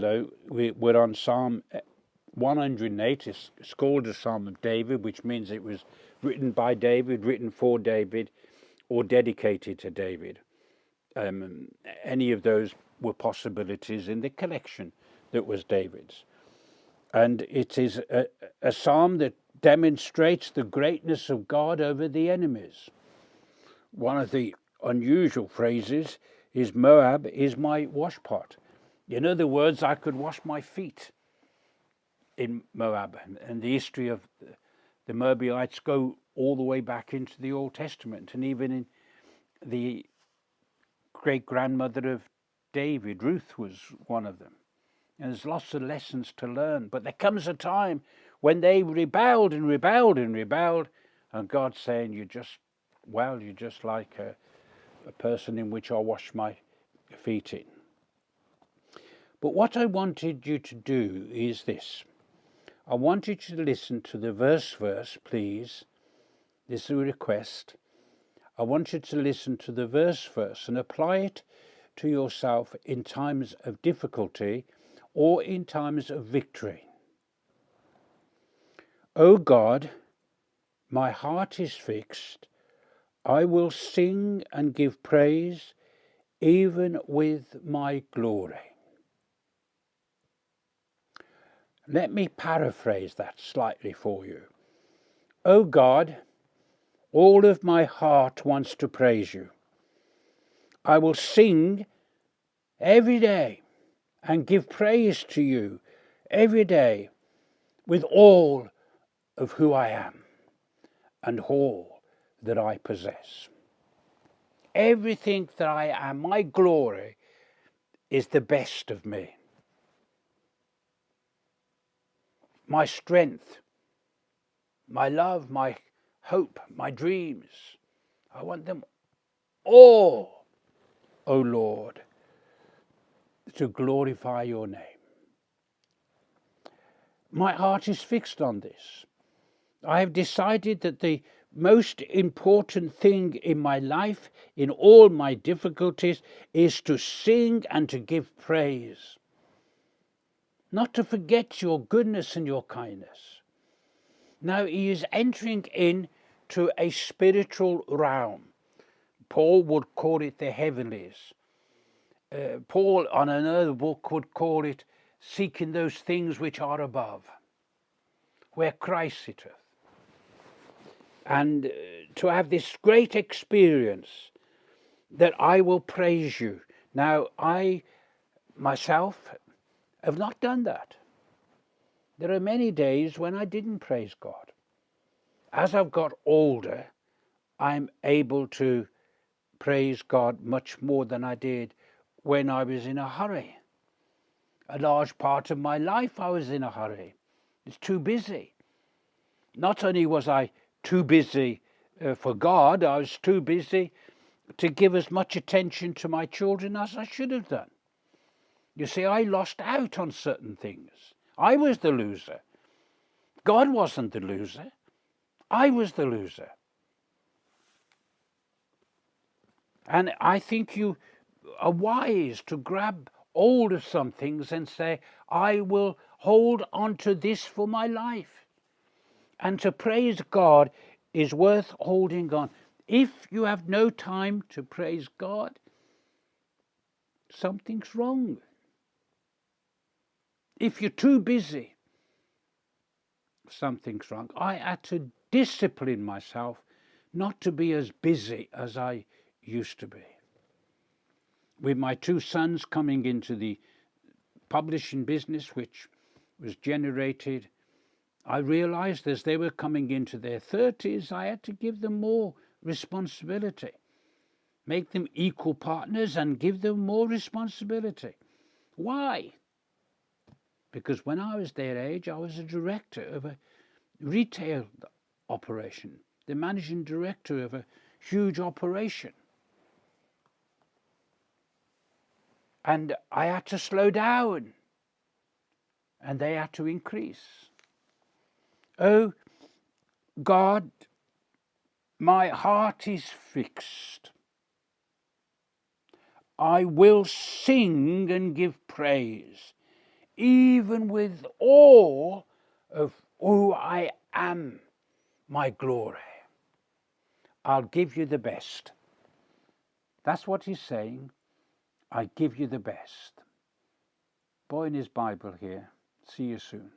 Hello, we're on Psalm 108. It's called the Psalm of David, which means it was written by David, written for David, or dedicated to David. Any of those were possibilities in the collection that was David's. And it is a psalm that demonstrates the greatness of God over the enemies. One of the unusual phrases is, Moab is my washpot. In other words, I could wash my feet in Moab. And the history of the Moabites go all the way back into the Old Testament, and even in the great-grandmother of David, Ruth, was one of them. And there's lots of lessons to learn. But there comes a time when they rebelled and rebelled and rebelled, and God's saying, you're just like a person in which I wash my feet in. But what I wanted you to do is this. I wanted you to listen to the verse, please. This is a request. I want you to listen to the verse and apply it to yourself in times of difficulty or in times of victory. O God, my heart is fixed. I will sing and give praise, even with my glory. Let me paraphrase that slightly for you. O God, all of my heart wants to praise you. I will sing every day and give praise to you every day with all of who I am and all that I possess. Everything that I am, my glory, is the best of me. My strength, my love, my hope, my dreams, I want them all, O Lord, to glorify your name. My heart is fixed on this. I have decided that the most important thing in my life, in all my difficulties, is to sing and to give praise. Not to forget your goodness and your kindness. Now he is entering into a spiritual realm. Paul would call it the heavenlies. Paul on another book would call it seeking those things which are above, where Christ sitteth. And to have this great experience that I will praise you. Now, I myself have not done that. There are many days when I didn't praise God. As I've got older, I'm able to praise God much more than I did when I was in a hurry. A large part of my life I was in a hurry. It's too busy. Not only was I too busy for God, I was too busy to give as much attention to my children as I should have done. You see, I lost out on certain things. I was the loser. God wasn't the loser. I was the loser. And I think you are wise to grab hold of some things and say, I will hold on to this for my life. And to praise God is worth holding on. If you have no time to praise God, something's wrong. If you're too busy, something's wrong. I had to discipline myself not to be as busy as I used to be. With my two sons coming into the publishing business, which was generated, I realized as they were coming into their 30s, I had to give them more responsibility, make them equal partners and give them more responsibility. Why? Because when I was their age, I was a director of a retail operation, the managing director of a huge operation. And I had to slow down, and they had to increase. Oh, God, my heart is fixed. I will sing and give praise, even with all of who I am, my glory. I'll give you the best. That's what he's saying. I give you the best. Boy in his Bible here. See you soon.